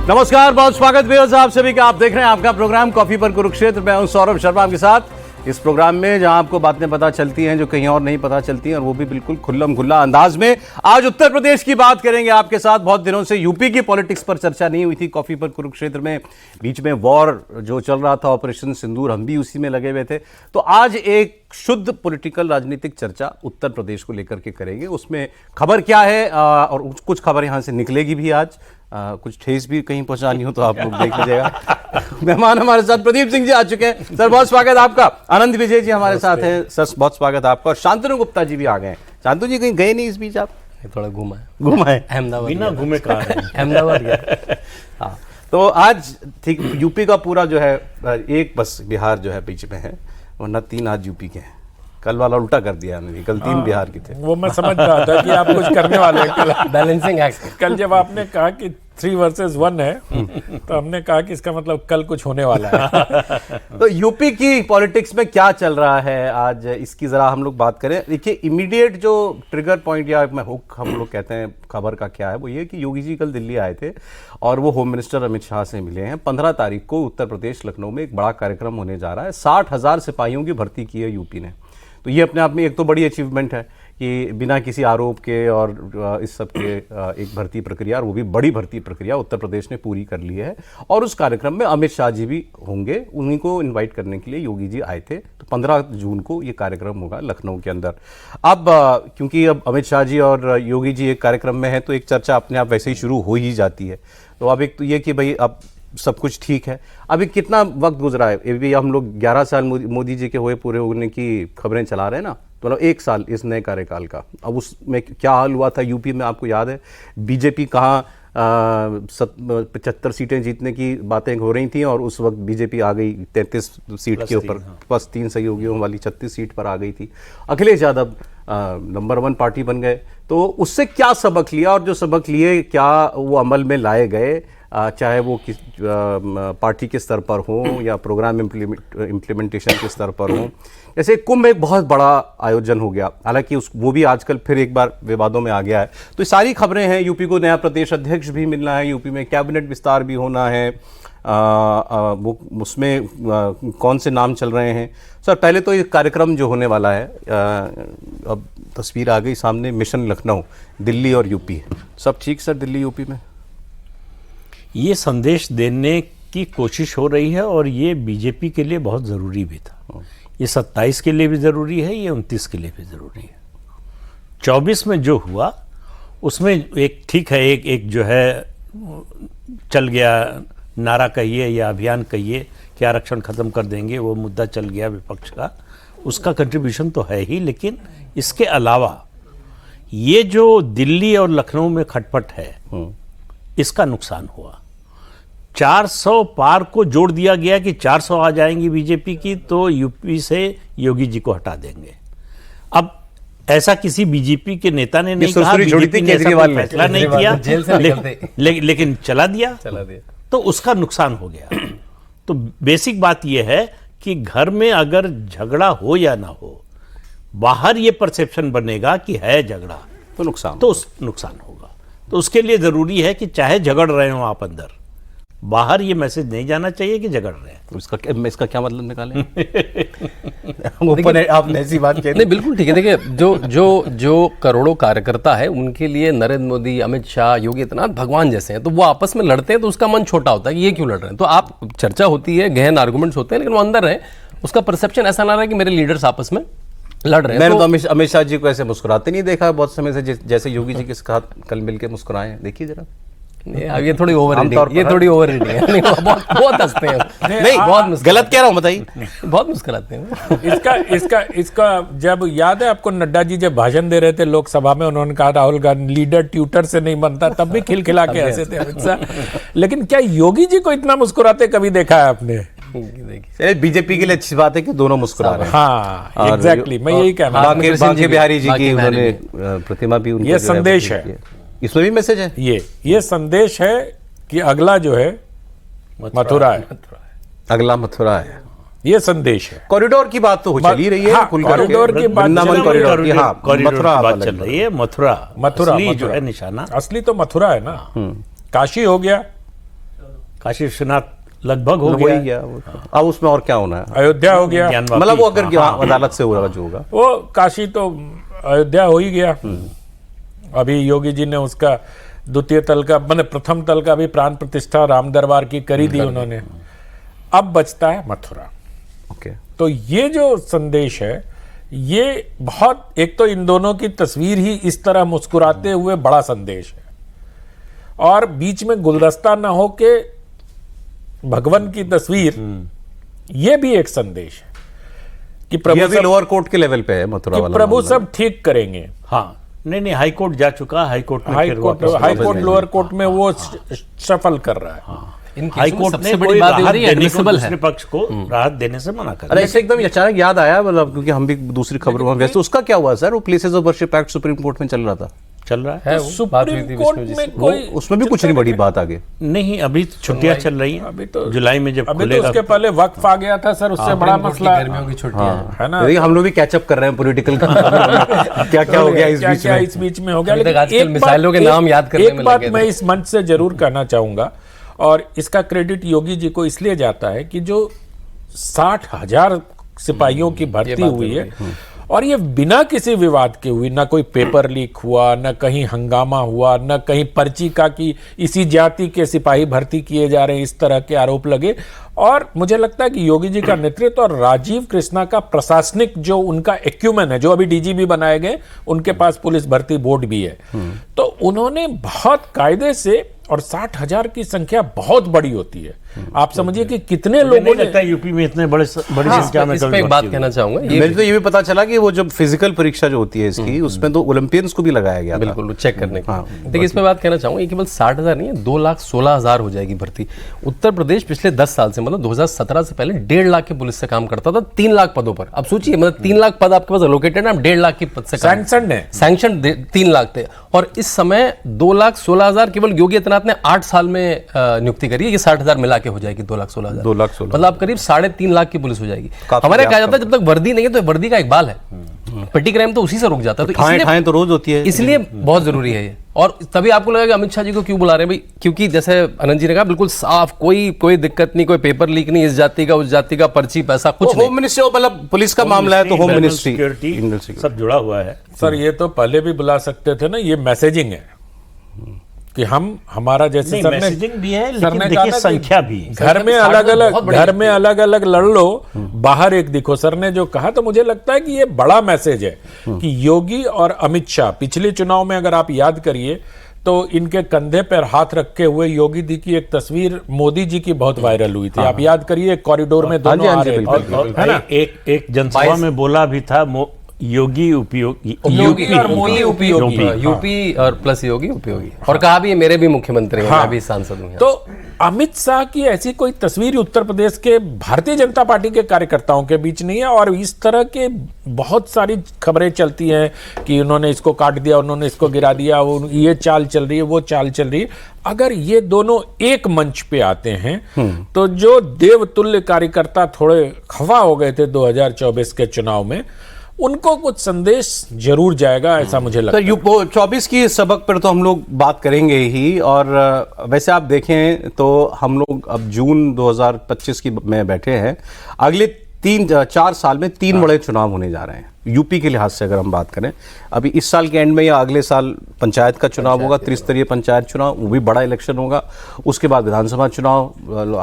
नमस्कार, बहुत स्वागत व्यूअर्स आप सभी का। आप देख रहे हैं आपका प्रोग्राम कॉफी पर कुरुक्षेत्र। मैं हूं सौरभ शर्मा आपके साथ इस प्रोग्राम में, जहां आपको बातें पता चलती हैं जो कहीं और नहीं पता चलती हैं, और वो भी बिल्कुल खुल्लम खुल्ला अंदाज में। आज उत्तर प्रदेश की बात करेंगे आपके साथ। बहुत दिनों से यूपी की पॉलिटिक्स पर चर्चा नहीं हुई थी कॉफी पर कुरुक्षेत्र में। बीच में वॉर जो चल रहा था, ऑपरेशन सिंदूर, हम भी उसी में लगे हुए थे। तो आज एक शुद्ध पॉलिटिकल राजनीतिक चर्चा उत्तर प्रदेश को लेकर के करेंगे। उसमें खबर क्या है, और कुछ खबर यहां से निकलेगी भी आज। कुछ ठेस भी कहीं पहुंचानी हो तो आप लोग देख लीजिएगा। मेहमान हमारे साथ प्रदीप सिंह जी आ चुके हैं। सर बहुत स्वागत आपका। आनंद विजय जी हमारे साथ हैं। सर बहुत स्वागत आपका। और शांतनु गुप्ता जी भी आ गए हैं। शांतनु जी कहीं गए नहीं इस बीच? आप थोड़ा घूमा है अहमदाबाद। बिना घूमे कहाँ है? अहमदाबाद गया। हाँ, तो आज ठीक यूपी का पूरा जो है, एक बस बिहार जो है बीच में है, वरना 3 आज यूपी के हैं। कल वाला उल्टा कर दिया हमने, कल 3 बिहार के थे। वो मैं समझ रहा था कि आप कुछ करने वाले हैं कल। Balancing act. कल जब आपने कहा कि 3 वर्सेस 1 है, तो हमने कहा कि इसका मतलब कल कुछ होने वाला है। तो यूपी की पॉलिटिक्स में क्या चल रहा है आज, इसकी जरा हम लोग बात करें। देखिए, इमीडिएट जो ट्रिगर पॉइंट या हुक हम लोग कहते हैं खबर का क्या है, वो ये कि योगी जी कल दिल्ली आए थे और वो होम मिनिस्टर अमित शाह से मिले हैं। 15 तारीख को उत्तर प्रदेश लखनऊ में एक बड़ा कार्यक्रम होने जा रहा है। 60,000 सिपाहियों की भर्ती की है यूपी ने। तो ये अपने आप में एक तो बड़ी अचीवमेंट है कि बिना किसी आरोप के और इस सब के एक भर्ती प्रक्रिया, और वो भी बड़ी भर्ती प्रक्रिया उत्तर प्रदेश ने पूरी कर ली है। और उस कार्यक्रम में अमित शाह जी भी होंगे। उन्हीं को इनवाइट करने के लिए योगी जी आए थे। तो 15 जून को ये कार्यक्रम होगा लखनऊ के अंदर। अब क्योंकि अब अमित शाह जी और योगी जी एक कार्यक्रम में है, तो एक चर्चा अपने आप वैसे ही शुरू हो ही जाती है। तो अब एक तो ये कि भाई अब सब कुछ ठीक है। अभी कितना वक्त गुजरा है, अभी हम लोग 11 साल मोदी जी के हुए पूरे होने की खबरें चला रहे हैं ना, तो मतलब 1 साल इस नए कार्यकाल का। अब उसमें क्या हाल हुआ था यूपी में, आपको याद है? बीजेपी कहाँ 75 सीटें जीतने की बातें हो रही थी, और उस वक्त बीजेपी आ गई 33 सीट के ऊपर, बस 3 सहयोगियों वाली 36 सीट पर आ गई थी। अखिलेश यादव नंबर 1 पार्टी बन गए। तो उससे क्या सबक लिया, और जो सबक लिए क्या वो अमल में लाए गए, चाहे वो किस पार्टी के स्तर पर हो या प्रोग्राम इम्प्लीमेंटेशन के स्तर पर हो। जैसे कुंभ एक बहुत बड़ा आयोजन हो गया, हालांकि वो भी आजकल फिर एक बार विवादों में आ गया है। तो ये सारी खबरें हैं। यूपी को नया प्रदेश अध्यक्ष भी मिलना है, यूपी में कैबिनेट विस्तार भी होना है। वो उसमें कौन से नाम चल रहे हैं। सर पहले तो ये कार्यक्रम जो होने वाला है, अब तस्वीर आ गई सामने, मिशन लखनऊ, दिल्ली और यूपी। सब ठीक सर दिल्ली यूपी में? ये संदेश देने की कोशिश हो रही है, और ये बीजेपी के लिए बहुत ज़रूरी भी था। ये 27 के लिए भी ज़रूरी है, ये 29 के लिए भी ज़रूरी है। 24 में जो हुआ उसमें एक ठीक है, एक जो है चल गया, नारा कहिए या अभियान कहिए कि आरक्षण ख़त्म कर देंगे, वो मुद्दा चल गया विपक्ष का, उसका कंट्रीब्यूशन तो है ही। लेकिन इसके अलावा ये जो दिल्ली और लखनऊ में खटपट है, इसका नुकसान हुआ। 400 पार को जोड़ दिया गया कि 400 आ जाएंगी बीजेपी की, तो यूपी से योगी जी को हटा देंगे। अब ऐसा किसी बीजेपी के नेता ने नहीं कहा, बीजेपी ने ऐसा कोई फैसला नहीं किया, लेकिन चला दिया। तो उसका नुकसान हो गया। तो बेसिक बात यह है कि घर में अगर झगड़ा हो या ना हो, बाहर ये परसेप्शन बनेगा कि है झगड़ा, तो नुकसान होगा। तो उसके लिए जरूरी है कि चाहे झगड़ रहे हो आप अंदर, बाहर ये मैसेज नहीं जाना चाहिए कि झगड़ रहे हैं। तो इसका क्या मतलब निकालें? आपने ऐसी बात कही। नहीं, बिल्कुल ठीक है। देखिए, जो करोड़ों कार्यकर्ता है, उनके लिए नरेंद्र मोदी, अमित शाह, योगी आदित्यनाथ भगवान जैसे हैं। तो वो आपस में लड़ते हैं तो उसका मन छोटा होता है कि ये क्यों लड़ रहे हैं। तो आप चर्चा होती है, गहन आर्गूमेंट्स होते हैं, लेकिन वो अंदर है, उसका परसेप्शन ऐसा ना रहा कि मेरे लीडर्स आपस में लड़ रहे हैं। मैंने तो अमित शाह जी को ऐसे मुस्कुराते नहीं देखा बहुत समय से, जैसे योगी जी के साथ कल मिलकर मुस्कुराए हैं। देखिए जरा, ये थोड़ी ओवर रीडिंग है। बहुत हंसते हैं। नहीं, बहुत गलत कह रहा हूँ, बताइए। बहुत मुस्कुराते हैं। इसका जब याद है आपको, नड्डा जी जब भाषण दे रहे थे लोकसभा में, उन्होंने कहा राहुल गांधी लीडर ट्यूटर से नहीं बनता, तब भी खिलखिला के हंसे थे अमित शाह। लेकिन क्या योगी जी को इतना मुस्कुराते कभी देखा है आपने? बीजेपी के लिए अच्छी बात है कि दोनों मुस्कुरा रहे हैं। हाँ, एग्जैक्टली, मैं यही कहना। बांके बिहारी जी की उन्होंने प्रतिमा भी, ये संदेश है, इसमें भी मैसेज है। ये संदेश है कि अगला जो है मथुरा है, अगला मथुरा है। ये संदेश है। कॉरिडोर की बात तो चल ही रही है। हाँ, कॉरिडोर की बात कॉरिडोर की बात चल रही है। मथुरा जो है निशाना, असली तो मथुरा है ना। काशी हो गया, काशी विश्वनाथ लगभग हो हो गया ही गया वो तो। अब उसमें और क्या होना है? अयोध्या हो गया, ज्ञान वापी। मतलब वो अगर अदालत से होगा जो होगा। वो काशी तो अयोध्या हो ही गया। अभी योगी जी ने उसका द्वितीय तल का मतलब प्रथम तल का भी प्राण प्रतिष्ठा राम दरबार की करी दी उन्होंने। अब बचता है मथुरा। ओके, तो ये जो संदेश है ये बहुत, एक तो इन दोनों की तस्वीर ही इस तरह मुस्कुराते हुए बड़ा संदेश है, और बीच में गुलदस्ता ना हो के भगवान की तस्वीर, ये भी एक संदेश है कि ये प्रभु अभी सब, लोअर कोर्ट के लेवल पे है मथुरा कि वाला प्रभु मामला। सब ठीक करेंगे। हाँ, नहीं हाई कोर्ट जा चुका, हाई कोर्ट में हाई फिर कोर्ट, वापस हाई वापस कोर्ट नहीं। लोअर कोर्ट में वो सफल कर रहा है। इन हाई केसों में कोर्ट सबसे ने बड़ी कोई बात ये हो राहत रही है देने को, एडमिसिबल है। दूसरे पक्ष को राहत देने से मना कर अरे ऐसे एकदम अचानक याद आया, मतलब क्योंकि हम भी दूसरी खबरों में व्यस्त। उसका क्या हुआ सर? वो places of worship act supreme court में चल रहा था, चल रहा है। है वो बात हुई थी सुप्रीम कोर्ट विष्णु जी से। में वो कोई उसमें भी कुछ नहीं बड़ी बात आगे। नहीं, अभी छुट्टियां चल रही हैं। अभी तो जुलाई में जब अभी तो खुलेगा उसके पहले वक्फ आ गया था सर, उससे बड़ा मसला गर्मियों की छुट्टियां हैं। है ना। देखिए हम लोग भी कैचअप कर रहे हैं पॉलिटिकल क्या क्या हो गया इस बीच क्या में। इस बीच में हो गया। अभी तक लेकिन आजकल एक मिसाइलों के बात- नाम याद करने एक में बात लगे मैं थे। इस मंच से जरूर कहना चाहूंगा, और इसका क्रेडिट योगी जी को इसलिए जाता है कि जो 60,000 सिपाहियों की भर्ती हुई है, और ये बिना किसी विवाद के हुई, ना कोई पेपर लीक हुआ, ना कहीं हंगामा हुआ, ना कहीं पर्ची का कि इसी जाति के सिपाही भर्ती किए जा रहे हैं, इस तरह के आरोप लगे। और मुझे लगता है कि योगी जी का नेतृत्व और राजीव कृष्णा का प्रशासनिक जो उनका एक्यूमेन है, जो अभी डीजीपी बनाए गए, उनके पास पुलिस भर्ती बोर्ड भी है, तो उन्होंने बहुत कायदे से, और 60,000 की संख्या बहुत बड़ी होती है। आप समझिए कि कितने मुझे लोगों नहीं ने, लगता यूपी में इतने बड़ी संख्या में इस पे कभी एक बात भर्ती कहना चाहूंगा, मेरे तो ये भी पता चला कि वो जब फिजिकल परीक्षा जो होती है इसकी, उसमें तो ओलंपियंस को भी लगाया गया था। बिल्कुल चेक करने हाँ, की। देखिए इस पे बात कहना चाहूंगा, ये केवल 60,000 नहीं है, 2,16,000 हो जाएगी भर्ती। उत्तर प्रदेश पिछले 10 साल से, मतलब 2017 से पहले 1.5 लाख की पुलिस से काम करता था 3 लाख पदों पर। अब सोचिए, मतलब 3 लाख पद आपके पास एलोकेटेड है, आप 1.5 लाख की पद से काम, सैंक्शन 3 लाख थे, और इस समय 2,16,000 केवल योगी आदित्यनाथ ने 8 साल में नियुक्ति करी है। ये 60,000 मिला के हो जाएगी 2,16,000। 2,16,000 मतलब आप करीब 3.5 लाख की पुलिस हो जाएगी। काफी हमारे कहा व्यापक। जाता है जब तक वर्दी नहीं है तो वर्दी का इकबाल है, पेटी क्राइम तो उसी से रुक जाता है। तो ठाएं ठाएं तो रोज होती है। इसलिए बहुत जरूरी है ये। और तभी आपको लगा कि अमित शाह जी को क्यों बुला रहे हैं भाई, क्योंकि जैसे आनंद जी ने कहा, बिल्कुल साफ, कोई दिक्कत नहीं, कोई पेपर लीक नहीं, इस जाति का उस जाति का, पर्ची पैसा कुछ नहीं। होम मिनिस्ट्री, मतलब पुलिस का मामला है तो होम मिनिस्ट्री, सिक्योरिटी सब जुड़ा हुआ है। सर ये तो पहले भी बुला सकते थे ना, ये मैसेजिंग है कि हमारा जैसे नहीं, सर ने, मैसेजिंग भी है, सर लेकिन ने देखिए कहा ना कि संख्या भी है। घर में बहुत बड़ी अलग अलग लड़ लो, बाहर एक दिखो, सर ने जो कहा, तो मुझे लगता है कि ये बड़ा मैसेज है कि योगी और अमित शाह, पिछले चुनाव में अगर आप याद करिए तो इनके कंधे पर हाथ रखे हुए योगी जी की एक तस्वीर मोदी जी की बहुत वायरल हुई थी। आप याद करिए, कॉरिडोर में दोनों आ रहे थे, और है ना। एक जनसभा में बोला भी था, योगी उपयोगी, योगी और मोदी यूपी, उपयोगी, हाँ। यूपी और प्लस योगी उपयोगी, और कहा भी ये मेरे भी मुख्यमंत्री हैं, मैं भी सांसद हूं। तो अमित शाह की ऐसी कोई तस्वीर उत्तर प्रदेश के भारतीय जनता पार्टी के कार्यकर्ताओं के बीच नहीं है। और इस तरह के बहुत सारी खबरें चलती हैं कि उन्होंने इसको काट दिया, उन्होंने इसको गिरा दिया, ये चाल चल रही है, वो चाल चल रही है। अगर ये दोनों एक मंच पे आते हैं तो जो देवतुल्य कार्यकर्ता थोड़े खफा हो गए थे 2024 के चुनाव में, उनको कुछ संदेश जरूर जाएगा, ऐसा मुझे लगता है। 24 की सबक पर तो हम लोग बात करेंगे ही। और वैसे आप देखें तो हम लोग अब जून 2025 की में बैठे हैं। अगले 3-4 साल में 3 बड़े चुनाव होने जा रहे हैं यूपी के लिहाज से। अगर हम बात करें, अभी इस साल के एंड में या अगले साल पंचायत का चुनाव होगा, त्रिस्तरीय पंचायत चुनाव, वो भी बड़ा इलेक्शन होगा। उसके बाद विधानसभा चुनाव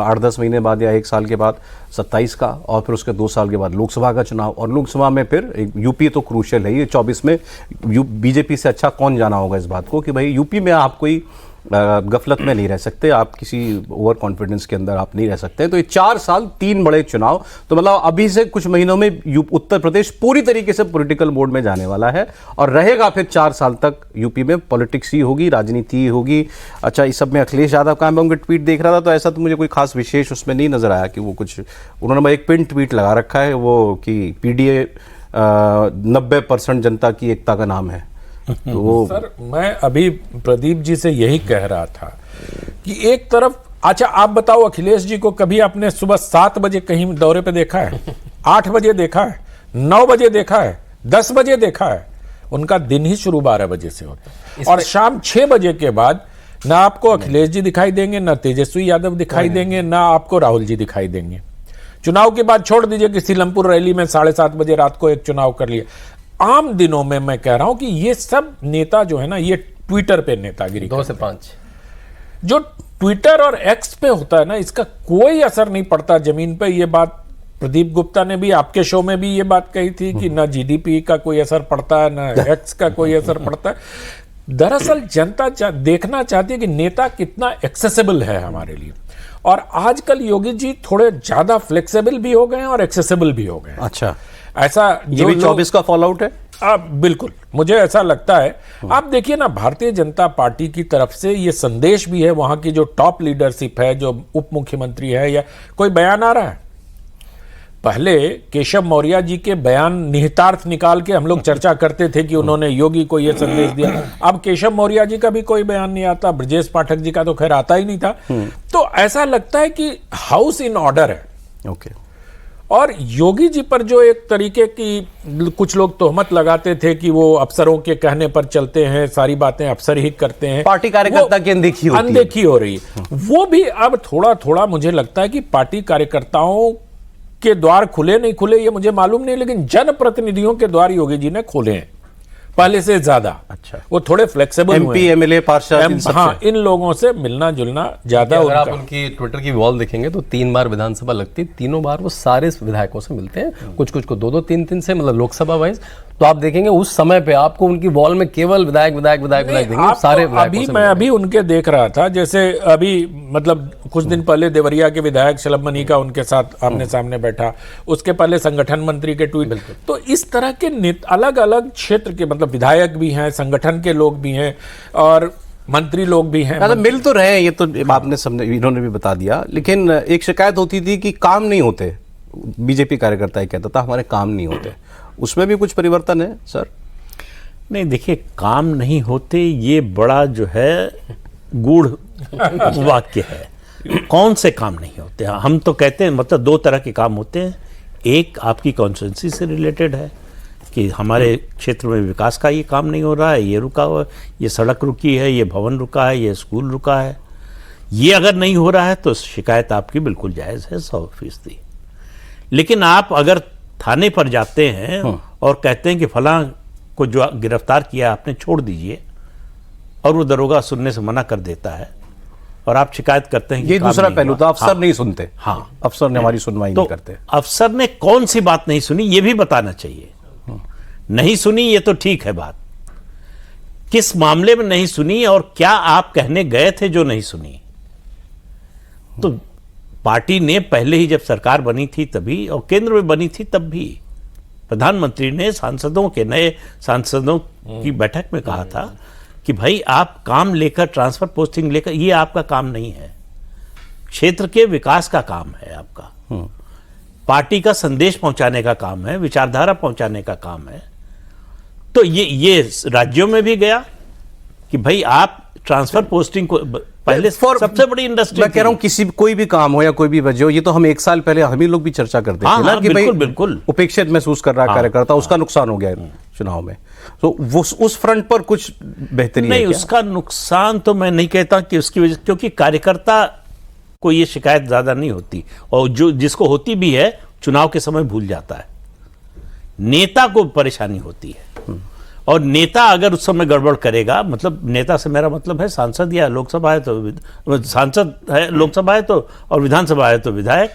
8-10 महीने बाद या 1 साल के बाद 27 का, और फिर उसके 2 साल के बाद लोकसभा का चुनाव। और लोकसभा में फिर यूपी तो क्रूशियल है। ये 24 में बीजेपी से अच्छा कौन जाना होगा इस बात को कि भाई यूपी में आप कोई गफलत में नहीं रह सकते, आप किसी ओवर कॉन्फिडेंस के अंदर आप नहीं रह सकते। तो ये 4 साल 3 बड़े चुनाव, तो मतलब अभी से कुछ महीनों में उत्तर प्रदेश पूरी तरीके से पॉलिटिकल मोड में जाने वाला है और रहेगा फिर 4 साल तक। यूपी में पॉलिटिक्स ही होगी, राजनीति ही होगी। अच्छा, इस सब में अखिलेश यादव का मैं उनके ट्वीट देख रहा था, तो ऐसा तो मुझे कोई खास विशेष उसमें नहीं नजर आया कि वो कुछ, उन्होंने एक पिन ट्वीट लगा रखा है वो कि पीडीए 90% जनता की एकता का नाम है। तो वो सर मैं अभी प्रदीप जी से यही कह रहा था कि एक तरफ, अच्छा आप बताओ, अखिलेश जी को कभी आपने सुबह 7 बजे कहीं दौरे पे देखा है? 8 बजे देखा है? 9 बजे देखा है? 10 बजे देखा है? उनका दिन ही शुरू 12 बजे से होता है, और शाम 6 बजे के बाद ना आपको अखिलेश जी दिखाई देंगे, ना तेजस्वी यादव दिखाई देंगे, ना आपको राहुल जी दिखाई देंगे। चुनाव के बाद छोड़ दीजिए कि सीलमपुर रैली में 7:30 बजे रात को एक चुनाव कर लिया। आम दिनों में मैं कह रहा हूं कि ये सब नेता जो है ना, ये ट्विटर पे नेतागिरी 2 से 5 जो ट्विटर और एक्स पे होता है ना, इसका कोई असर नहीं पड़ता जमीन पे। ये बात प्रदीप गुप्ता ने भी आपके शो में भी ये बात कही थी कि ना जीडीपी का कोई असर पड़ता है, ना एक्स का कोई असर पड़ता है। दरअसल जनता देखना चाहती है कि नेता कितना एक्सेसिबल है हमारे लिए। और आजकल योगी जी थोड़े ज्यादा फ्लेक्सिबल भी हो गए हैं और एक्सेसिबल भी हो गए हैं। अच्छा, ऐसा ये भी 24 का फॉल आउट है। बिल्कुल, मुझे ऐसा लगता है। आप देखिए ना, भारतीय जनता पार्टी की तरफ से ये संदेश भी है, वहां की जो टॉप लीडरशिप है, जो उप मुख्यमंत्री है, या कोई बयान आ रहा है। पहले केशव मौर्य जी के बयान निहितार्थ निकाल के हम लोग चर्चा करते थे कि उन्होंने योगी को यह संदेश दिया। अब केशव मौर्य जी का भी कोई बयान नहीं आता, ब्रजेश पाठक जी का तो खैर आता ही नहीं था। तो ऐसा लगता है कि हाउस इन ऑर्डर है। ओके। और योगी जी पर जो एक तरीके की कुछ लोग तोहमत लगाते थे कि वो अफसरों के कहने पर चलते हैं, सारी बातें अफसर ही करते हैं, पार्टी कार्यकर्ता की अनदेखी हो रही है, वो भी अब थोड़ा थोड़ा मुझे लगता है कि पार्टी कार्यकर्ताओं के द्वार खुले नहीं खुले ये मुझे मालूम नहीं, लेकिन जनप्रतिनिधियों के द्वार योगी जी ने खोले हैं पहले से ज्यादा। अच्छा, वो थोड़े फ्लेक्सिबल एमपी एमएलए पार्षद, हाँ, इन लोगों से मिलना जुलना ज्यादा। अगर आप उनकी ट्विटर की वॉल देखेंगे तो 3 बार विधानसभा लगती है, तीनों बार वो सारे विधायकों से मिलते हैं, कुछ कुछ को 2-2 3-3 से, मतलब लोकसभा वाइज। तो आप देखेंगे उस समय पे आपको उनकी वॉल में केवल विधायक देंगे, सारे अभी मैं अभी उनके देख रहा था, जैसे अभी मतलब कुछ दिन पहले देवरिया के विधायक शलभ मनी का उनके साथ आमने सामने बैठा, उसके पहले संगठन मंत्री के ट्वीट। तो इस तरह के अलग अलग क्षेत्र के मतलब विधायक भी हैं, संगठन के लोग भी हैं और मंत्री लोग भी हैं। मतलब मिल तो रहे हैं, ये तो आपने सबने इन्होंने भी बता दिया। लेकिन एक शिकायत होती थी कि काम नहीं होते, बीजेपी कार्यकर्ता ही कहता था हमारे काम नहीं होते। उसमें भी कुछ परिवर्तन है सर? नहीं, देखिए, काम नहीं होते ये बड़ा जो है गूढ़ वाक्य है। कौन से काम नहीं होते? हम तो कहते हैं मतलब 2 तरह के काम होते हैं। एक आपकी कॉन्स्टिट्यूंसी से रिलेटेड है कि हमारे क्षेत्र में विकास का ये काम नहीं हो रहा है, ये रुका हुआ है, ये सड़क रुकी है, ये भवन रुका है, ये स्कूल रुका है। ये अगर नहीं हो रहा है तो शिकायत आपकी बिल्कुल जायज़ है, 100%। लेकिन आप अगर थाने पर जाते हैं और कहते हैं कि फलां को जो गिरफ्तार किया आपने छोड़ दीजिए, और वो दरोगा सुनने से मना कर देता है, और आप शिकायत करते हैं कि ये दूसरा पहलू था, अफसर नहीं सुनते। हाँ, अफसर ने हमारी सुनवाई नहीं करते। अफसर ने कौन सी बात नहीं सुनी ये भी बताना चाहिए। नहीं सुनी ये तो ठीक है बात, किस मामले में नहीं सुनी और क्या आप कहने गए थे जो नहीं सुनी। तो पार्टी ने पहले ही जब सरकार बनी थी तभी, और केंद्र में बनी थी तब भी, प्रधानमंत्री ने सांसदों के, नए सांसदों की बैठक में कहा था कि भाई आप काम लेकर, ट्रांसफर पोस्टिंग लेकर, ये आपका काम नहीं है, क्षेत्र के विकास का काम है आपका, पार्टी का संदेश पहुंचाने का काम है, विचारधारा पहुंचाने का काम है। तो ये राज्यों में भी गया कि भाई आप ट्रांसफर पोस्टिंग को पहले सबसे बड़ी इंडस्ट्री, मैं कह रहा हूं किसी कोई भी काम हो या कोई भी वजह हो, ये तो हम 1 साल पहले हम ही लोग भी चर्चा करते थे ना कि भाई बिल्कुल उपेक्षित महसूस कर रहा है कार्यकर्ता, उसका नुकसान हो गया चुनाव में। तो वो उस फ्रंट पर कुछ बेहतरी नहीं, उसका नुकसान तो मैं नहीं कहता कि उसकी वजह, क्योंकि कार्यकर्ता को ये शिकायत ज्यादा नहीं होती, और जो जिसको होती भी है चुनाव के समय भूल जाता है। नेता को परेशानी होती है, और नेता अगर उस समय गड़बड़ करेगा, मतलब नेता से मेरा मतलब है सांसद या लोकसभा है तो सांसद है, लोकसभा है तो, और विधानसभा है तो विधायक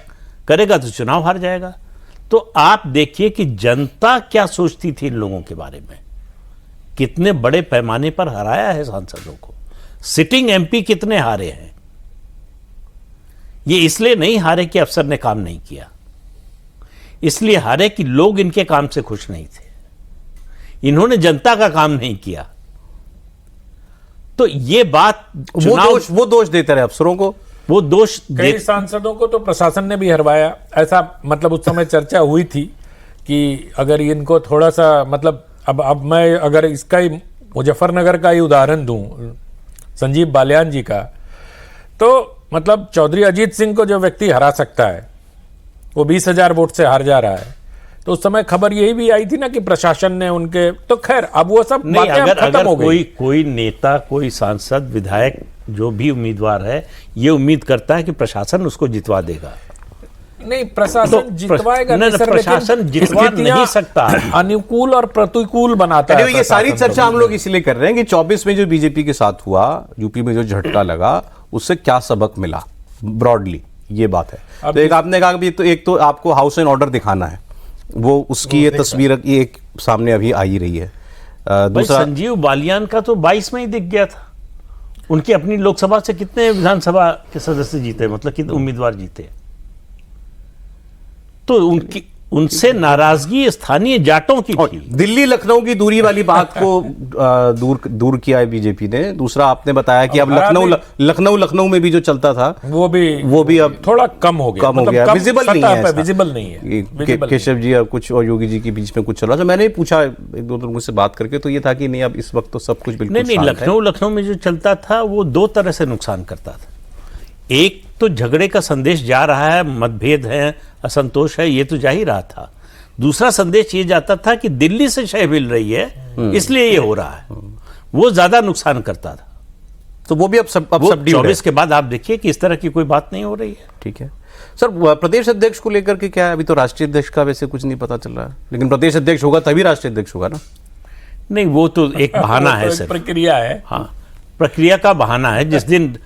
करेगा तो चुनाव हार जाएगा। तो आप देखिए कि जनता क्या सोचती थी इन लोगों के बारे में, कितने बड़े पैमाने पर हराया है सांसदों को, सिटिंग एमपी कितने हारे हैं। ये इसलिए नहीं हारे कि अफसर ने काम नहीं किया, इसलिए हारे कि लोग इनके काम से खुश नहीं थे, इन्होंने जनता का काम नहीं किया। तो ये बात वो दोष देते रहे अफसरों को, वो दोष कई सांसदों को तो प्रशासन ने भी हरवाया। ऐसा मतलब उस समय चर्चा हुई थी कि अगर इनको थोड़ा सा मतलब अब मैं अगर इसका ही मुजफ्फरनगर का ही उदाहरण दूं, संजीव बालियान जी का, तो मतलब चौधरी अजीत सिंह को जो व्यक्ति हरा सकता है वो 20,000 वोट से हार जा रहा है, तो उस समय खबर यही भी आई थी ना कि प्रशासन ने उनके, तो खैर अब वो सब नहीं, बातें अब अगर खत्म हो गई। कोई नेता, कोई सांसद, विधायक, जो भी उम्मीदवार है, ये उम्मीद करता है कि प्रशासन उसको जितवा देगा। नहीं, प्रशासन जितवाएगा नहीं, नहीं सर, प्रशासन लेकिन जितवा स्थितियां नहीं सकता। अनुकूल और प्रतिकूल बनाता है ये सारी प्रशासन चर्चा हम लोग इसलिए कर रहे हैं कि 24 में जो बीजेपी के साथ हुआ, यूपी में जो झटका लगा, उससे क्या सबक मिला, ब्रॉडली ये बात है। तो एक आपने कहा कि एक तो आपको हाउस एंड ऑर्डर दिखाना है, वो उसकी ये तस्वीर ये एक सामने अभी आ ही रही है। दूसरा, संजीव बालियान का तो 22 में ही दिख गया था। उनकी अपनी लोकसभा से कितने विधानसभा के सदस्य जीते, मतलब कितने उम्मीदवार जीते। तो उनसे नाराजगी स्थानीय जाटों की थी। दिल्ली लखनऊ की दूरी वाली बात को दूर किया है बीजेपी ने। दूसरा आपने बताया कि अब लखनऊ में भी जो चलता था वो भी अब थोड़ा कम हो गया, मतलब विजिबल नहीं है, विजिबल नहीं है। केशव जी और कुछ और योगी जी के बीच में कुछ चल रहा था। मैंने पूछा एक दो लोगों से बात करके, तो ये था कि नहीं, अब इस वक्त तो सब कुछ बिल्कुल नहीं, लखनऊ में जो चलता था वो दो तरह से नुकसान करता था। एक तो झगड़े का संदेश जा रहा है, मतभेद है, असंतोष है, ये तो जा ही रहा था। दूसरा संदेश ये जाता था कि दिल्ली से शय मिल रही है, इसलिए ये हो रहा है। वो ज्यादा नुकसान करता था। तो वो भी अब सब 24 के बाद आप देखिए कि इस तरह की कोई बात नहीं हो रही है। ठीक है सर, प्रदेश अध्यक्ष को लेकर के क्या है? अभी तो राष्ट्रीय अध्यक्ष का वैसे कुछ नहीं पता चल रहा है, लेकिन प्रदेश अध्यक्ष होगा तभी राष्ट्रीय अध्यक्ष होगा ना? नहीं, वो तो एक बहाना है सर, प्रक्रिया है। हाँ, प्रक्रिया का बहाना है। जिस दिन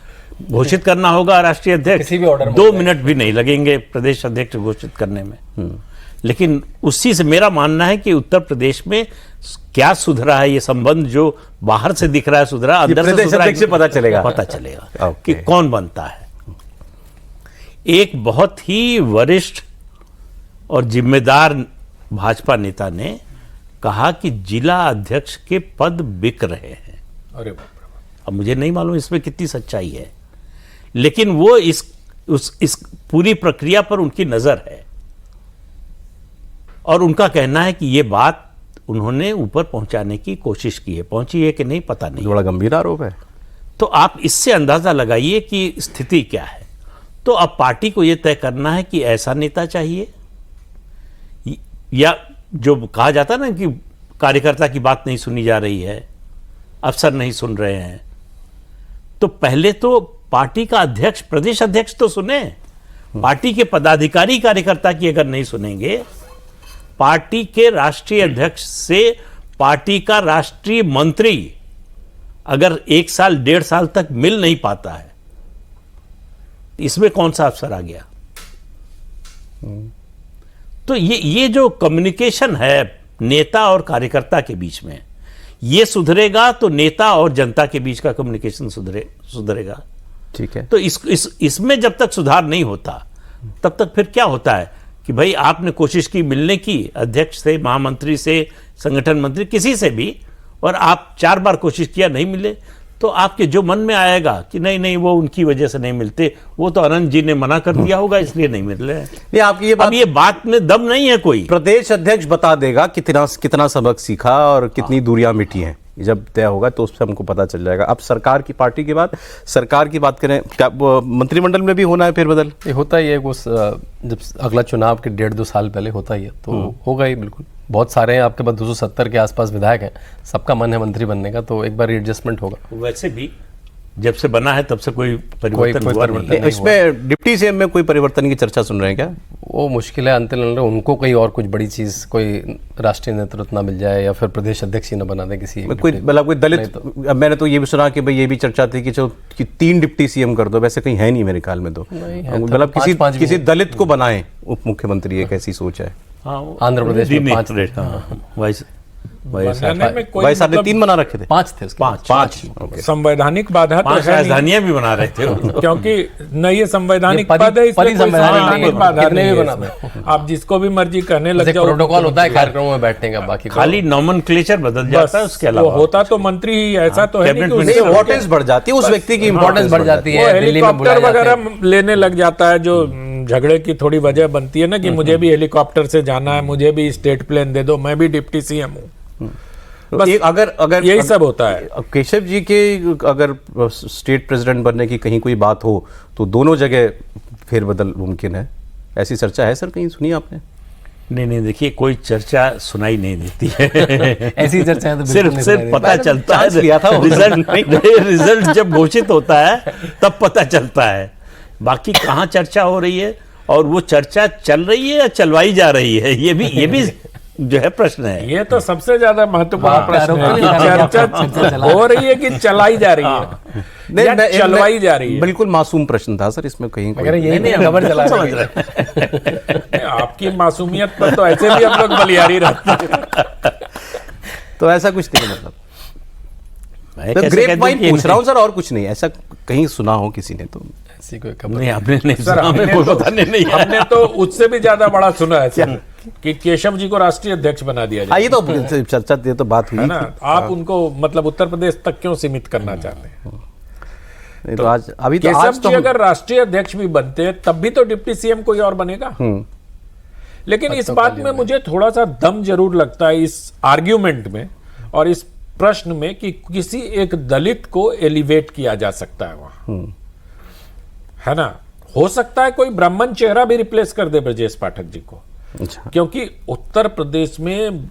घोषित करना होगा राष्ट्रीय अध्यक्ष, 2 मिनट भी नहीं लगेंगे प्रदेश अध्यक्ष घोषित करने में। लेकिन उसी से मेरा मानना है कि उत्तर प्रदेश में क्या सुधरा है, ये संबंध जो बाहर से दिख रहा है सुधरा, अंदर से प्रदेश अध्यक्ष से पता चलेगा कि कौन बनता है। एक बहुत ही वरिष्ठ और जिम्मेदार भाजपा नेता ने कहा कि जिला अध्यक्ष के पद बिक रहे हैं। अरे अब मुझे नहीं मालूम इसमें कितनी सच्चाई है, लेकिन वो इस पूरी प्रक्रिया पर उनकी नजर है और उनका कहना है कि ये बात उन्होंने ऊपर पहुंचाने की कोशिश की है। पहुंची है कि नहीं पता नहीं, बड़ा गंभीर आरोप है। तो आप इससे अंदाजा लगाइए कि स्थिति क्या है। तो अब पार्टी को यह तय करना है कि ऐसा नेता चाहिए, या जो कहा जाता है ना कि कार्यकर्ता की बात नहीं सुनी जा रही है, अफसर नहीं सुन रहे हैं। तो पहले तो पार्टी का अध्यक्ष, प्रदेश अध्यक्ष तो सुने। पार्टी के पदाधिकारी कार्यकर्ता की अगर नहीं सुनेंगे, पार्टी के राष्ट्रीय अध्यक्ष से पार्टी का राष्ट्रीय मंत्री अगर 1 साल 1.5 साल तक मिल नहीं पाता है, इसमें कौन सा अफसर आ गया? तो ये जो कम्युनिकेशन है नेता और कार्यकर्ता के बीच में, ये सुधरेगा तो नेता और जनता के बीच का कम्युनिकेशन सुधरेगा। ठीक है। तो इसमें जब तक सुधार नहीं होता, तब तक फिर क्या होता है कि भाई आपने कोशिश की मिलने की अध्यक्ष से, महामंत्री से, संगठन मंत्री, किसी से भी, और आप 4 बार कोशिश किया, नहीं मिले, तो आपके जो मन में आएगा कि नहीं वो उनकी वजह से नहीं मिलते, वो तो अनंत जी ने मना कर दिया होगा इसलिए नहीं मिल रहे हैं। आपकी ये बात में दम नहीं है। कोई प्रदेश अध्यक्ष बता देगा कितना सबक सीखा और कितनी दूरियां मिटी हैं। जब तय होगा तो उससे हमको पता चल जाएगा। अब सरकार की, पार्टी के बाद सरकार की बात करें, क्या मंत्रिमंडल में भी होना है फेरबदल? ये होता ही है, उस जब अगला चुनाव के 1.5-2 साल पहले होता ही है, तो होगा ही बिल्कुल। बहुत सारे हैं आपके पास, 270 के आसपास विधायक हैं, सबका मन है मंत्री बनने का, तो एक बार एडजस्टमेंट होगा। वैसे भी जब से बना है तब से कोई परिवर्तन हुआ नहीं। इसमें डिप्टी सीएम में कोई परिवर्तन की चर्चा सुन रहे हैं क्या? वो मुश्किल है, अंतिम उनको कहीं और कुछ बड़ी चीज, कोई राष्ट्रीय नेतृत्व ना मिल जाए या फिर प्रदेश अध्यक्ष ही ना बना दे किसी कोई, मतलब कोई दलित। अब मैंने तो ये भी सुना कि भाई ये भी चर्चा थी कि जो 3 डिप्टी सीएम कर दो, वैसे कहीं है नहीं मेरे ख्याल में। तो मतलब किसी दलित को बनाए उप मुख्यमंत्री, एक ऐसी सोच है। आंध्र प्रदेश में 5 भाई साहब ने 3 बना रखे थे, 5 थे उसके, 5 संवैधानिक बाधा, 5 राजधानियां भी बना रहे थे क्योंकि न ये संवैधानिक पद है, इसमें कोई संवैधानिक बाधा नहीं है। आप जिसको भी मर्जी कहने लग जाओ, प्रोटोकॉल होता है कार्यक्रमों में बैठने का, बाकी खाली नॉमेनक्लेचर बदल जाता है, उसके अलावा होता तो मंत्री ही, ऐसा तो है नहीं कि इंपॉर्टेंस बढ़ जाती है, उस व्यक्ति की इंपॉर्टेंस बढ़ जाती है। हेलीकॉप्टर वगैरह लेने लग जाता है, जो झगड़े की थोड़ी वजह बनती है ना कि मुझे भी हेलीकॉप्टर से जाना है, मुझे भी स्टेट प्लेन दे दो, मैं भी डिप्टी सीएम हूँ। बस अगर यही सब होता है। केशव जी के अगर स्टेट प्रेसिडेंट बनने की कहीं कोई बात हो तो दोनों जगह फेरबदल मुमकिन है, ऐसी चर्चा है सर, कहीं सुनी आपने? नहीं, देखिए कोई चर्चा सुनाई नहीं देती है। ऐसी चर्चा है तो बिल्कुल नहीं सिर्फ सुनाई पता चलता चांस है, लिया था वो। रिजल्ट जब घोषित होता है तब पता चलता है। बाकी कहाँ चर्चा हो रही है और वो चर्चा चल रही है या चलवाई जा रही है, ये भी जो है प्रश्न है। ये तो सबसे ज्यादा महत्वपूर्ण प्रश्न है कि चर्चा चर्चा हो रही है कि चलाई जा रही है या चलवाई जा रही है। बिल्कुल मासूम प्रश्न था सर, इसमें कहीं अगर कोई यही नहीं खबर चला समझ रहे रहे हैं। आपकी मासूमियत पर तो ऐसे भी हम लोग बलियारी रहते हैं। तो ऐसा कुछ नहीं मतलब। मैं तो कैसे ग्रेप कह दूं वाइन कि पूछ रहा हूँ सर, और कुछ नहीं, ऐसा कहीं सुना हो किसी ने तो। ऐसी कोई खबर नहीं, आपने नहीं सर सुना, हमें कोई बताने नहीं आया। हमने तो उससे भी ज्यादा बड़ा सुना है सर, कि केशव जी को राष्ट्रीय अध्यक्ष बना दिया जाए, ये तो चर्चा, ये तो बात हुई है ना। थी। आप उनको मतलब उत्तर प्रदेश तक क्यों सीमित करना चाहते हैं? नहीं तो आज अभी तो केशव आज तो जी अगर राष्ट्रीय अध्यक्ष भी बनते तब भी तो डिप्टी सीएम कोई और बनेगा। लेकिन इस बात में मुझे थोड़ा सा दम जरूर लगता है इस आर्ग्यूमेंट में और इस प्रश्न में कि किसी एक दलित को एलिवेट किया जा सकता है वहां, है ना। हो सकता है कोई ब्राह्मण चेहरा भी रिप्लेस कर दे ब्रजेश पाठक जी को, अच्छा। क्योंकि उत्तर प्रदेश में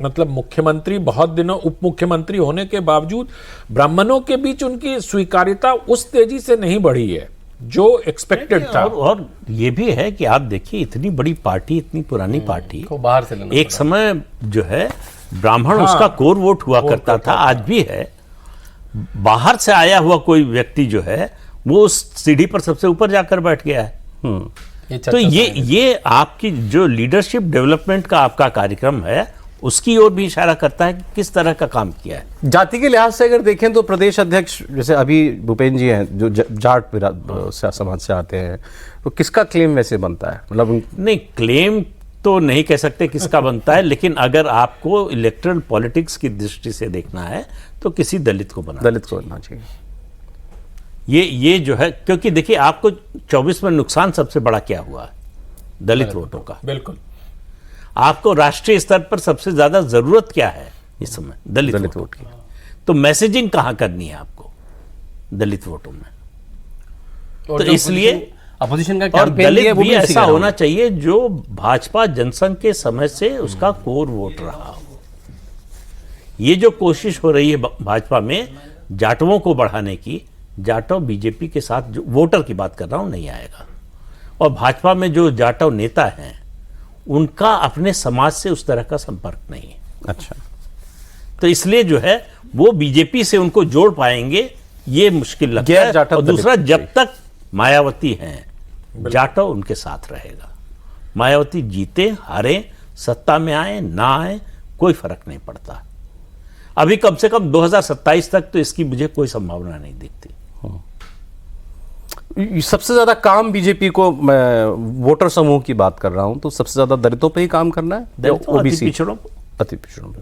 मतलब मुख्यमंत्री बहुत दिनों उप मुख्यमंत्री होने के बावजूद ब्राह्मणों के बीच उनकी स्वीकार्यता उस तेजी से नहीं बढ़ी है जो एक्सपेक्टेड था। और ये भी है कि आप देखिए, इतनी बड़ी पार्टी, इतनी पुरानी पार्टी, को बाहर से लेना एक समय जो है ब्राह्मण उसका कोर वोट हुआ करता था, आज भी है। बाहर से आया हुआ कोई व्यक्ति जो है वो उस सीढ़ी पर सबसे ऊपर जाकर बैठ गया है। तो ये आपकी जो लीडरशिप डेवलपमेंट का आपका कार्यक्रम है उसकी ओर भी इशारा करता है कि किस तरह का काम किया है। जाति के लिहाज से अगर देखें तो प्रदेश अध्यक्ष जैसे अभी भूपेंद्र जी हैं जो जाट समाज से आते हैं, तो किसका क्लेम वैसे बनता है? मतलब नहीं, क्लेम तो नहीं कह सकते किसका बनता है, लेकिन अगर आपको इलेक्टरल पॉलिटिक्स की दृष्टि से देखना है तो किसी दलित को बनना चाहिए। ये जो है, क्योंकि देखिए आपको 24 में नुकसान सबसे बड़ा क्या हुआ है? दलित वोटों का। बिल्कुल। आपको राष्ट्रीय स्तर पर सबसे ज्यादा जरूरत क्या है इस समय? दलित वोट की। तो मैसेजिंग कहां करनी है आपको? दलित वोटों में। तो इसलिए अपोजिशन का और कैंपेन दलित वो भी ऐसा होना चाहिए जो भाजपा जनसंघ के समय से उसका कोर वोट रहा हो। ये जो कोशिश हो रही है भाजपा में जाटवों को बढ़ाने की, जाटव बीजेपी के साथ, जो वोटर की बात कर रहा हूं, नहीं आएगा। और भाजपा में जो जाटव नेता हैं उनका अपने समाज से उस तरह का संपर्क नहीं है। अच्छा। तो इसलिए जो है वो बीजेपी से उनको जोड़ पाएंगे ये मुश्किल लगता है। और दूसरा, जब तक मायावती हैं जाटव उनके साथ रहेगा। मायावती जीते हारे, सत्ता में आए ना आए, कोई फर्क नहीं पड़ता। अभी कम से कम 2027 तक तो इसकी मुझे कोई संभावना नहीं दिखती। सबसे ज्यादा काम बीजेपी को, मैं वोटर समूह की बात कर रहा हूं, तो सबसे ज्यादा दलितों पे ही काम करना है, ओबीसी पिछड़ों, अति पिछड़ों पे।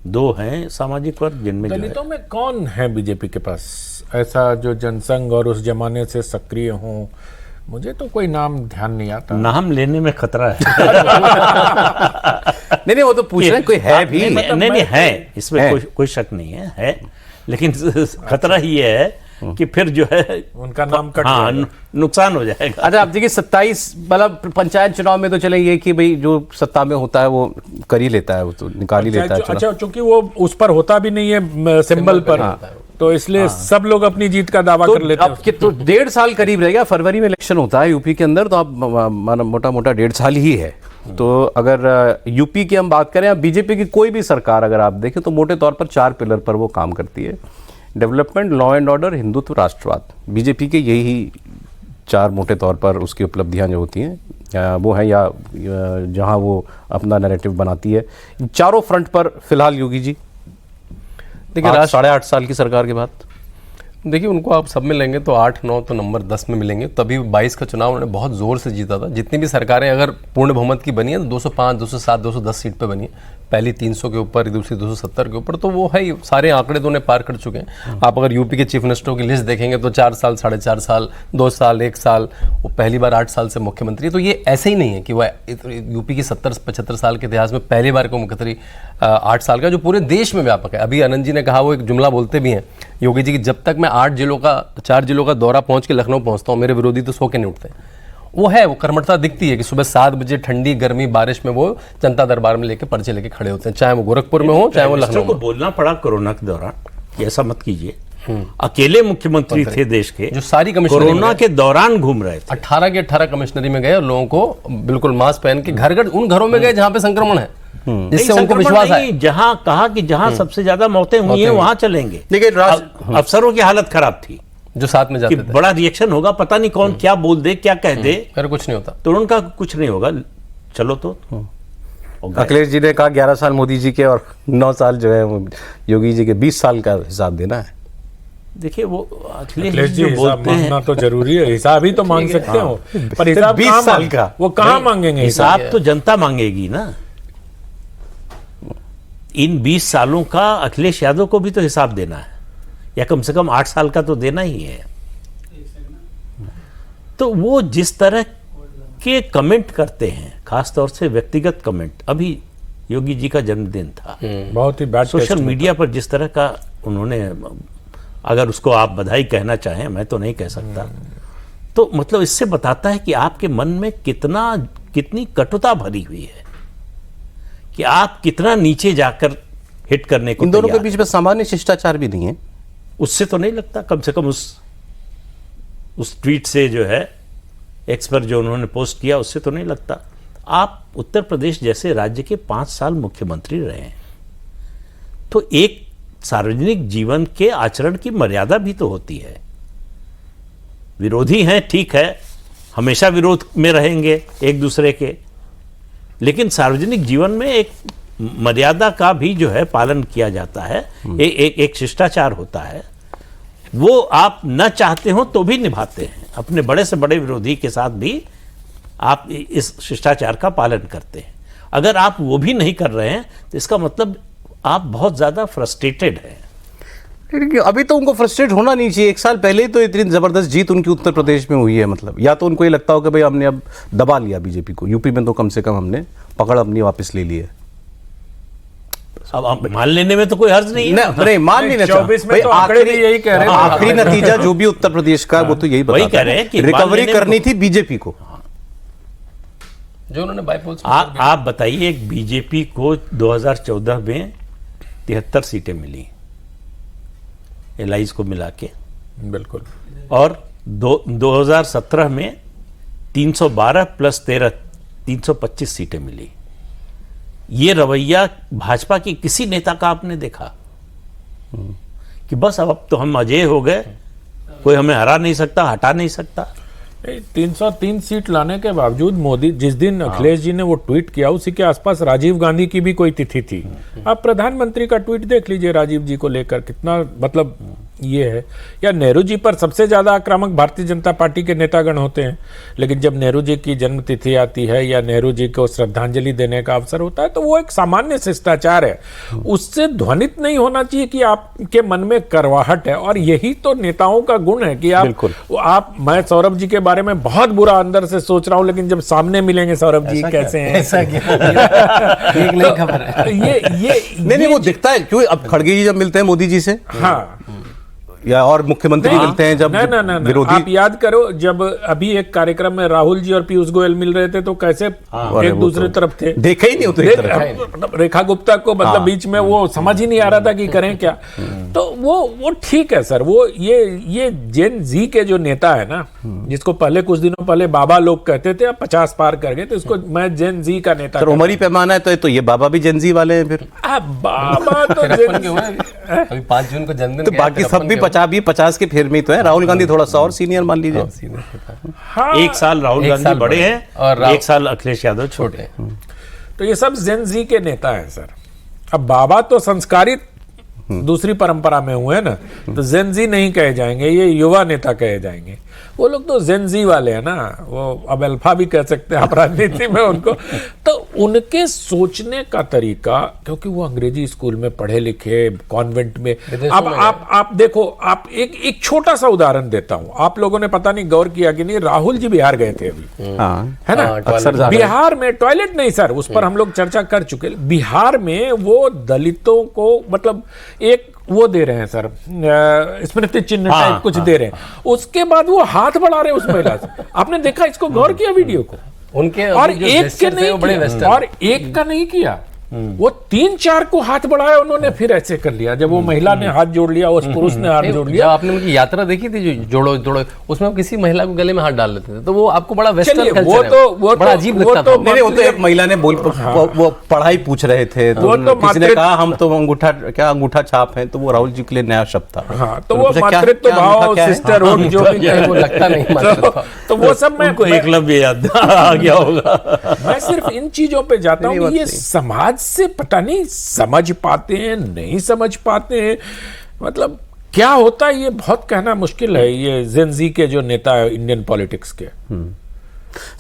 दो हैं सामाजिक वर्ग जिनमें दलितों में कौन है बीजेपी के पास ऐसा जो जनसंघ और उस जमाने से सक्रिय हों? मुझे तो कोई नाम ध्यान नहीं आता। नाम लेने में खतरा है। नहीं वो तो पूछ रहे हैं, कोई है भी? नहीं है, इसमें कोई शक नहीं है, लेकिन खतरा ही है कि फिर जो है उनका नाम कट नुकसान हो जाएगा। अच्छा, आप देखिए 27 मतलब पंचायत चुनाव में तो चले ये कि भाई जो सत्ता में होता है वो कर ही लेता है, वो तो निकाल ही लेता है। अच्छा, चूंकि वो उस पर होता भी नहीं है सिंबल पर, तो इसलिए सब लोग अपनी जीत का दावा कर लेते हैं। तो 1.5 साल करीब रहेगा, फरवरी में इलेक्शन होता है यूपी के अंदर, तो आप मोटा मोटा 1.5 साल ही है। तो अगर यूपी की हम बात करें, बीजेपी की कोई भी सरकार अगर आप देखें तो मोटे तौर पर 4 पिलर पर वो काम करती है: development, law and order, Hindutva, राष्ट्रवाद। बीजेपी के यही 4 मोटे तौर पर उसकी उपलब्धियां जो होती हैं वो हैं, या जहां वो अपना नैरेटिव बनाती है। चारों फ्रंट पर फिलहाल योगी जी, देखिए 8.5 साल की सरकार के बाद, देखिए उनको आप सब में लेंगे तो 8-9 तो नंबर 10 में मिलेंगे। तभी 22 का चुनाव उन्होंने बहुत जोर से जीता था। जितनी भी सरकारें अगर पूर्ण बहुमत की बनी है तो 205, 207, 210 सीट पे बनी है। पहली 300 के ऊपर, दूसरी 270 के ऊपर, तो वो है ही, सारे आंकड़े तो उन्हें पार कर चुके हैं। आप अगर यूपी के चीफ मिनिस्टरों की लिस्ट देखेंगे तो 4 साल, 4.5 साल, 2 साल, 1 साल, वो पहली बार 8 साल से मुख्यमंत्री। तो ये ऐसे ही नहीं है कि वह यूपी की 70-75 साल के इतिहास में पहली बार को मुख्यमंत्री 8 साल का, जो पूरे देश में व्यापक है। अभी आनंद जी ने कहा, वो एक जुमला बोलते भी हैं योगी जी की, जब तक मैं 4 जिलों का दौरा पहुंच के लखनऊ पहुंचता हूं, मेरे विरोधी तो सो के नहीं उठते। वो है, वो कर्मठता दिखती है कि सुबह 7 बजे ठंडी गर्मी बारिश में वो जनता दरबार में लेके पर्चे लेके खड़े होते हैं, चाहे वो गोरखपुर में हो चाहे वो लखनऊ को में। बोलना पड़ा कोरोना के दौरान कि ऐसा मत कीजिए। अकेले मुख्यमंत्री थे देश के जो सारी कमिश्नरी में कोरोना गए। के दौरान घूम रहे थे। 18 के 18 कमिश्नरी में गए और लोगों को बिल्कुल मास्क पहन के घर घर उन घरों में गए जहां पे संक्रमण है, जिससे उनको विश्वास है। जहां कहा कि जहां सबसे ज्यादा मौतें हुई हैं वहां चलेंगे। लेकिन अफसरों की हालत खराब थी जो साथ में कि जाते थे, बड़ा रिएक्शन होगा, पता नहीं कौन क्या बोल दे क्या कह दे, फिर कुछ नहीं होता। तो उनका कुछ नहीं होगा, चलो तो। और गए। अखिलेश जी ने कहा 11 साल मोदी जी के और 9 साल जो है वो योगी जी के 20 साल का हिसाब देना है। देखिए वो अखिलेश अखिलेश जी जो हिसाब बोलते हैं, मांगना तो जरूरी है, हिसाब ही तो मांग सकते हो, पर हिसाब 20 कहाँ साल मांग- का। वो कहाँ मांगेंगे हिसाब तो जनता मांगेगी ना। इन 20 सालों का अखिलेश यादव को भी तो हिसाब देना है, या कम से कम 8 साल का तो देना ही है। तो वो जिस तरह के कमेंट करते हैं, खासतौर से व्यक्तिगत कमेंट, अभी योगी जी का जन्मदिन था, बहुत ही बैड सोशल मीडिया पर जिस तरह का उन्होंने, अगर उसको आप बधाई कहना चाहें, मैं तो नहीं कह सकता, तो मतलब इससे बताता है कि आपके मन में कितनी कटुता भरी हुई है, कि आप कितना नीचे जाकर हिट करने को इन दोनों के तैयार बीच में सामान्य शिष्टाचार भी नहीं है। हैं। उससे तो नहीं लगता, कम से कम उस ट्वीट से जो है, एक्स पर जो उन्होंने पोस्ट किया, उससे तो नहीं लगता। आप उत्तर प्रदेश जैसे राज्य के 5 साल मुख्यमंत्री रहे हैं, तो एक सार्वजनिक जीवन के आचरण की मर्यादा भी तो होती है। विरोधी हैं, ठीक है, हमेशा विरोध में रहेंगे एक दूसरे के, लेकिन सार्वजनिक जीवन में एक मर्यादा का भी जो है पालन किया जाता है। एक शिष्टाचार होता है, वो आप न चाहते हो तो भी निभाते हैं। अपने बड़े से बड़े विरोधी के साथ भी आप इस शिष्टाचार का पालन करते हैं। अगर आप वो भी नहीं कर रहे हैं तो इसका मतलब आप बहुत ज्यादा फ्रस्ट्रेटेड हैं। लेकिन अभी तो उनको फ्रस्ट्रेट होना नहीं चाहिए। 1 साल पहले ही तो इतनी जबरदस्त जीत उनकी उत्तर प्रदेश में हुई है। मतलब या तो उनको ये लगता हो कि भाई हमने अब दबा लिया बीजेपी को, यूपी में तो कम से कम हमने पकड़ अपनी वापस ले ली है। अब आप मान लेने में तो कोई हर्ज नहीं है। नहीं मान नहीं 24 में तो आंकड़े भी यही कह रहे हैं। आखिरी नतीजा जो भी उत्तर प्रदेश का वो तो यही वही बताता कह रहे हैं कि मान रिकवरी लेने में करनी थी बीजेपी को। जो उन्होंने बाईपोल आप बताइए, एक बीजेपी को 2014 में 73 सीटें मिली एलाइज को मिला के, बिल्कुल, और 2017 में 312 प्लस 13 325 सीटें मिली। ये रवैया भाजपा के किसी नेता का आपने देखा कि बस अब तो हम अजय हो गए, कोई हमें हरा नहीं सकता, हटा नहीं सकता। 303 सीट लाने के बावजूद मोदी, जिस दिन अखिलेश जी ने वो ट्वीट किया, उसी के आसपास राजीव गांधी की भी कोई तिथि थी। आप प्रधानमंत्री का ट्वीट देख लीजिए राजीव जी को लेकर, कितना मतलब ये है। या नेहरू जी पर सबसे ज्यादा आक्रामक भारतीय जनता पार्टी के नेतागण होते हैं, लेकिन जब नेहरू जी की जन्मतिथि आती है या नेहरू जी को श्रद्धांजलि देने का अवसर होता है, तो वो एक सामान्य शिष्टाचार है, उससे ध्वनित नहीं होना चाहिए कि आपके मन में करवाहट है। और यही तो नेताओं का गुण है कि आप मैं सौरभ जी के बारे में बहुत बुरा अंदर से सोच रहा हूं, लेकिन जब सामने मिलेंगे सौरभ जी कैसे हैं, एक नई खबर है। ये नहीं वो दिखता है क्यों। अब खड़गे जी जब मिलते हैं मोदी जी से, हाँ, या और मुख्यमंत्री मिलते हैं जब नहीं, विरोधी, आप याद करो जब अभी एक कार्यक्रम में राहुल जी और पीयूष गोयल मिल रहे थे, तो कैसे एक दूसरे तरफ थे, देखा ही नहीं होता एक तरफ। मतलब रेखा गुप्ता को मतलब बीच में वो समझ ही नहीं आ रहा था कि करें क्या। तो वो ठीक है सर। वो ये जेन जी के जो नेता है ना, जिसको पहले कुछ दिनों पहले बाबा लोग कहते थे, अब 50 पार कर गए, तो इसको मैं जेन जी का नेता। सर उमरी पैमाना है तो ये बाबा भी जेनजी वाले हैं फिर। बाबा तो तिरपन के हुए अभी 5 जून को जन्मदिन तो गया, बाकी सब 53 भी के 50 के फेर में ही तो है। राहुल गांधी थोड़ा सा और सीनियर मान लीजिए। हाँ, एक साल राहुल एक गांधी साल बड़े बड़े हैं और और 1 साल अखिलेश यादव छोटे छोटे। हैं। तो ये सब जेन जी के नेता हैं सर। अब बाबा तो संस्कारित दूसरी परंपरा में हुए ना, तो जेन जी नहीं कहे जाएंगे, ये युवा नेता कहे जाएंगे। वो लोग तो जेन जी वाले हैं ना, वो अब अल्फा भी कह सकते हैं आप राजनीति में उनको। तो उनके सोचने का तरीका, क्योंकि वो अंग्रेजी स्कूल में पढ़े लिखे, कॉन्वेंट में। अब आप देखो, आप एक छोटा सा उदाहरण देता हूं, आप लोगों ने पता नहीं गौर किया कि नहीं, राहुल जी बिहार गए थे अभी, हाँ, है ना। अक्सर जा रहे हैं। बिहार में टॉयलेट नहीं सर, उस पर हम लोग चर्चा कर चुके। बिहार में वो दलितों को, मतलब एक वो दे रहे हैं सर, स्मृति चिन्ह टाइप कुछ दे रहे हैं, उसके बाद वो हाथ बढ़ा रहे हैं उस महिला से। आपने देखा, इसको गौर किया वीडियो को? उनके और जो एक के gestures थे, नहीं वो बड़े किया, वेस्टर्न। और एक का नहीं किया, वो 3-4 को हाथ बढ़ाया उन्होंने, फिर ऐसे कर लिया। जब वो महिला ने हाथ जोड़ लिया, उस पुरुष ने हाथ जोड़ जब लिया। आपने उनकी यात्रा देखी थी, जो जोड़ो जोड़ो, उसमें वो किसी महिला को गले में हाथ डाल लेते थे, तो वो आपको बड़ा वेस्टर्न चलिए, कल्चर वो है, तो बड़ा अजीब लगता था। नहीं, वो तो एक महिला ने वो पढ़ाई पूछ रहे थे, तो वो तो किसी ने मातृत्व- कहा हम तो अंगूठा छाप हैं, तो वो राहुल जी के लिए नया शब्द था। हाँ, तो उन्होंने वो पूछा, क्या- मातृत्व क्या भाव, अंगूठा क्या है? सिस्टरहुड जो भी वो लगता नहीं मातृत्व। तो वो सब मैं उनको एकलव्य याद आ गया होगा। मैं सिर्फ इन चीजों पे जाता हूँ नहीं, कि ये बात सही। समाज से पता नहीं समझ पाते हैं, नहीं समझ पाते हैं, मतलब क्या होता है ये बहुत कहना मुश्किल है। ये जेनजी के जो नेता है इंडियन पॉलिटिक्स के।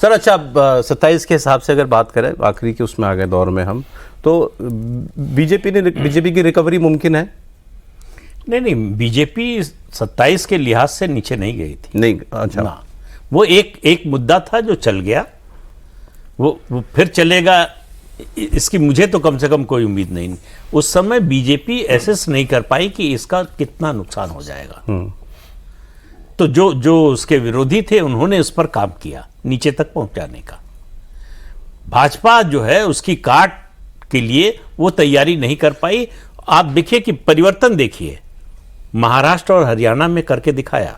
सर अच्छा, अब 27 के हिसाब से अगर बात करें, आखिरी के उसमें आ गए दौर में हम, तो बीजेपी की रिकवरी मुमकिन है? नहीं, बीजेपी 27 के लिहाज से नीचे नहीं गई थी नहीं, अच्छा। ना। वो एक मुद्दा था जो चल गया, वो फिर चलेगा, इसकी मुझे तो कम से कम कोई उम्मीद नहीं। उस समय बीजेपी एसेस नहीं कर पाई कि इसका कितना नुकसान हो जाएगा। तो जो उसके विरोधी थे उन्होंने उस पर काम किया नीचे तक पहुंचाने का। भाजपा जो है उसकी काट के लिए वो तैयारी नहीं कर पाई। आप देखिए कि परिवर्तन देखिए, महाराष्ट्र और हरियाणा में करके दिखाया।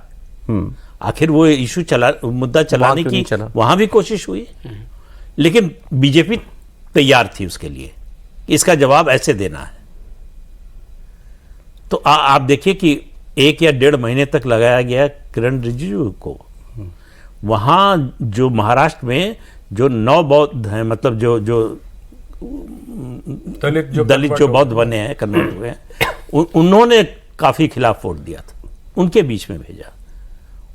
आखिर वो इशू मुद्दा चलाने क्यों नहीं की चला? वहां भी कोशिश हुई, लेकिन बीजेपी तैयार थी उसके लिए, इसका जवाब ऐसे देना है। तो आप देखिए कि 1 या 1.5 महीने तक लगाया गया किरण रिजिजू को। वहां जो महाराष्ट्र में जो 9 बौद्ध हैं, मतलब जो दलित जो बौद्ध बने हैं, कन्वर्ट हुए हैं, उन्होंने काफी खिलाफ वोट दिया था, उनके बीच में भेजा।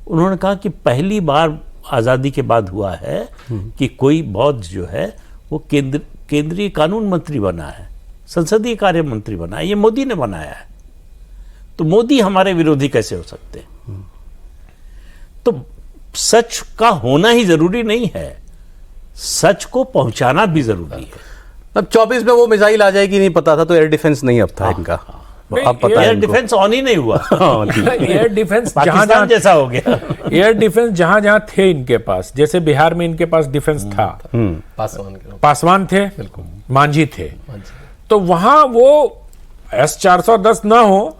उन्होंने कहा कि पहली बार आजादी के बाद हुआ है कि कोई बौद्ध जो है वो केंद्रीय कानून मंत्री बना है, संसदीय कार्य मंत्री बना है, ये मोदी ने बनाया है। तो मोदी हमारे विरोधी कैसे हो सकते हैं? तो सच का होना ही जरूरी नहीं है, सच को पहुंचाना भी जरूरी है। अब 24 में वो मिसाइल आ जाएगी नहीं पता था, तो एयर डिफेंस नहीं अब था इनका। अब पता है एयर इनको। डिफेंस ऑन ही नहीं हुआ। एयर डिफेंस पाकिस्तान जैसा हो गया। एयर डिफेंस जहां जहां थे इनके पास, जैसे बिहार में इनके पास डिफेंस था, पासवान थे, मांझी थे, तो वहां वो S-410 ना हो,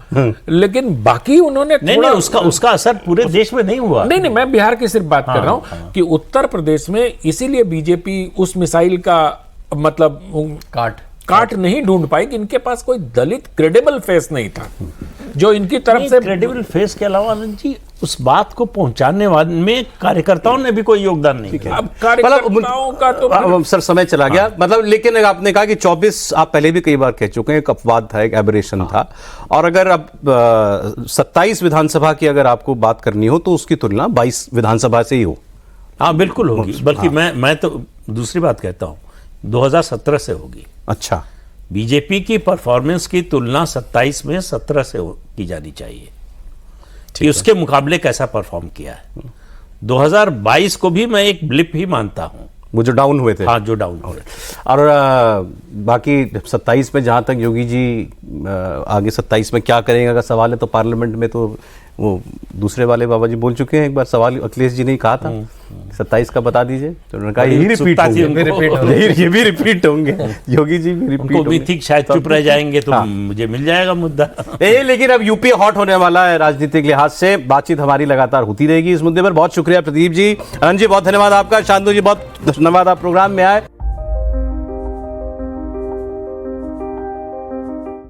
लेकिन बाकी उन्होंने नहीं थोड़ा उसका असर पूरे देश में नहीं हुआ। नहीं, मैं बिहार की सिर्फ बात कर रहा हूं कि उत्तर प्रदेश में इसीलिए बीजेपी उस मिसाइल का मतलब काट नहीं ढूंढ पाई कि इनके पास कोई दलित क्रेडिबल फेस नहीं था जो इनकी तरफ से। क्रेडिबल फेस के अलावा आनंद जी, उस बात को पहुंचाने वाले में कार्यकर्ताओं ने भी कोई योगदान नहीं किया। अब कार्यकर्ताओं का तो अब सर समय चला गया, मतलब लेकिन आपने कहा कि 24 आप पहले भी कई बार कह चुके हैं, एक अपवाद था, एक एबरेशन था। और अगर अब 27 विधानसभा की अगर आपको बात करनी हो तो उसकी तुलना 22 विधानसभा से ही हो। हाँ बिल्कुल होगी, बल्कि मैं तो दूसरी बात कहता हूँ, 2017 से होगी। अच्छा, बीजेपी की परफॉर्मेंस की तुलना 27 में 17 से की जानी चाहिए कि उसके मुकाबले कैसा परफॉर्म किया है। 2022 को भी मैं एक ब्लिप ही मानता हूं, वो जो डाउन हुए थे। हाँ जो डाउन हुए। और बाकी 27 में जहां तक योगी जी आगे 27 में क्या करेंगे का सवाल है, तो पार्लियामेंट में तो वो दूसरे वाले बाबा जी बोल चुके हैं, एक बार सवाल अखिलेश जी ने कहा था 27 का बता दीजिए, तो उन्होंने कहा यही रिपीट होंगे, ये भी रिपीट होंगे, योगी जी भी रिपीट होंगे। उम्मीद थी शायद चुप रह जाएंगे तो मुझे मिल जाएगा मुद्दा। लेकिन अब यूपी हॉट होने वाला है राजनीतिक लिहाज से, बातचीत हमारी लगातार होती रहेगी इस मुद्दे पर। बहुत शुक्रिया प्रदीप जी, अनंत जी बहुत धन्यवाद आपका, शांतनु जी बहुत धन्यवाद, आप प्रोग्राम में आए।